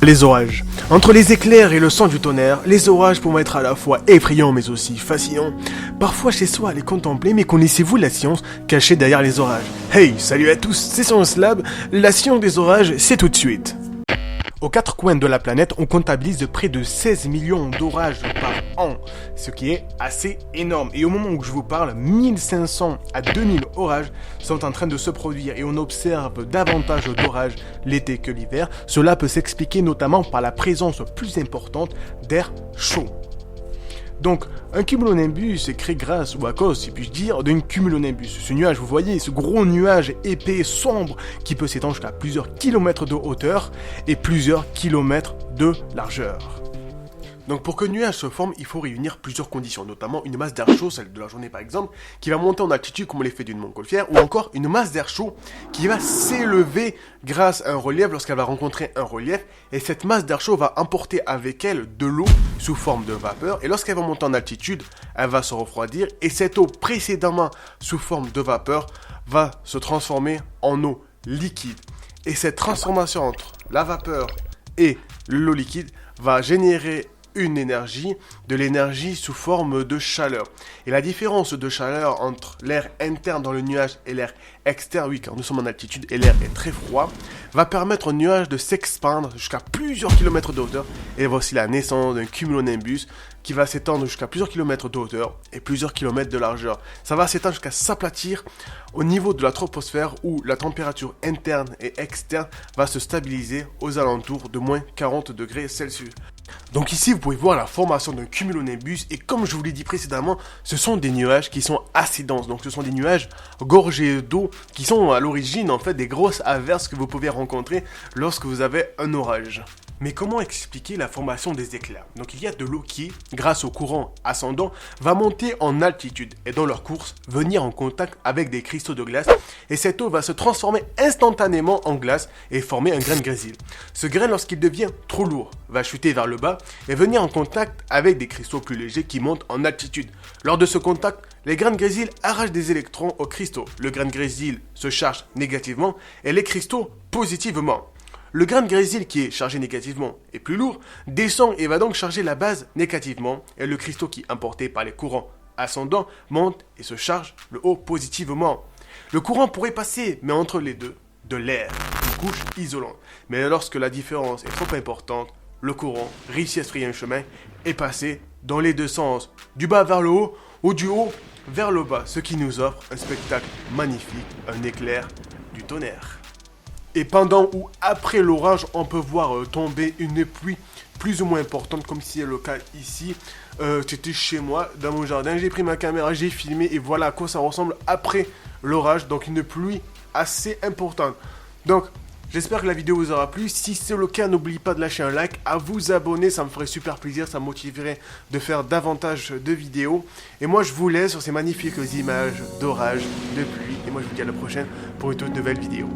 Les orages. Entre les éclairs et le son du tonnerre, les orages pourront être à la fois effrayants mais aussi fascinants. Parfois chez soi à les contempler, mais connaissez-vous la science cachée derrière les orages? Hey, salut à tous, c'est Science Lab, la science des orages, c'est tout de suite. Aux quatre coins de la planète, on comptabilise près de 16 millions d'orages par an, ce qui est assez énorme. Et au moment où je vous parle, 1500 à 2000 orages sont en train de se produire et on observe davantage d'orages l'été que l'hiver. Cela peut s'expliquer notamment par la présence plus importante d'air chaud. Donc, un cumulonimbus est créé grâce ou à cause, si puis-je dire, d'un cumulonimbus. Ce nuage, vous voyez, ce gros nuage épais, sombre, qui peut s'étendre jusqu'à plusieurs kilomètres de hauteur et plusieurs kilomètres de largeur. Donc pour qu'un nuage se forme, il faut réunir plusieurs conditions, notamment une masse d'air chaud, celle de la journée par exemple, qui va monter en altitude comme l'effet d'une montgolfière, ou encore une masse d'air chaud qui va s'élever grâce à un relief lorsqu'elle va rencontrer un relief, et cette masse d'air chaud va emporter avec elle de l'eau sous forme de vapeur, et lorsqu'elle va monter en altitude, elle va se refroidir, et cette eau précédemment sous forme de vapeur va se transformer en eau liquide. Et cette transformation entre la vapeur et l'eau liquide va générer de l'énergie sous forme de chaleur. Et la différence de chaleur entre l'air interne dans le nuage et l'air externe, oui, car nous sommes en altitude et l'air est très froid, va permettre au nuage de s'expandre jusqu'à plusieurs kilomètres de hauteur. Et voici la naissance d'un cumulonimbus qui va s'étendre jusqu'à plusieurs kilomètres de hauteur et plusieurs kilomètres de largeur. Ça va s'étendre jusqu'à s'aplatir au niveau de la troposphère où la température interne et externe va se stabiliser aux alentours de moins 40 degrés Celsius. Donc ici, vous pouvez voir la formation d'un cumulonimbus et comme je vous l'ai dit précédemment, ce sont des nuages qui sont assez denses. Donc ce sont des nuages gorgés d'eau qui sont à l'origine en fait des grosses averses que vous pouvez rencontrer lorsque vous avez un orage. Mais comment expliquer la formation des éclairs? Donc il y a de l'eau qui, grâce au courant ascendant, va monter en altitude et dans leur course, venir en contact avec des cristaux de glace et cette eau va se transformer instantanément en glace et former un grain de grésil. Ce grain, lorsqu'il devient trop lourd, va chuter vers le bas et venir en contact avec des cristaux plus légers qui montent en altitude. Lors de ce contact, les grains de grésil arrachent des électrons aux cristaux. Le grain de grésil se charge négativement et les cristaux positivement. Le grain de grésil qui est chargé négativement et plus lourd descend et va donc charger la base négativement et le cristaux qui est emporté par les courants ascendants monte et se charge le haut positivement. Le courant pourrait passer, mais entre les deux, de l'air, une couche isolante. Mais lorsque la différence est trop importante, le courant réussit à se frayer un chemin et passer dans les deux sens, du bas vers le haut ou du haut vers le bas, ce qui nous offre un spectacle magnifique, un éclair du tonnerre. Et pendant ou après l'orage, on peut voir tomber une pluie plus ou moins importante, comme c'est le cas ici. J'étais chez moi, dans mon jardin, j'ai pris ma caméra, j'ai filmé, et voilà à quoi ça ressemble après l'orage. Donc une pluie assez importante. Donc, j'espère que la vidéo vous aura plu. Si c'est le cas, n'oubliez pas de lâcher un like, à vous abonner, ça me ferait super plaisir, ça me motiverait de faire davantage de vidéos. Et moi, je vous laisse sur ces magnifiques images d'orage, de pluie. Et moi, je vous dis à la prochaine pour une toute nouvelle vidéo.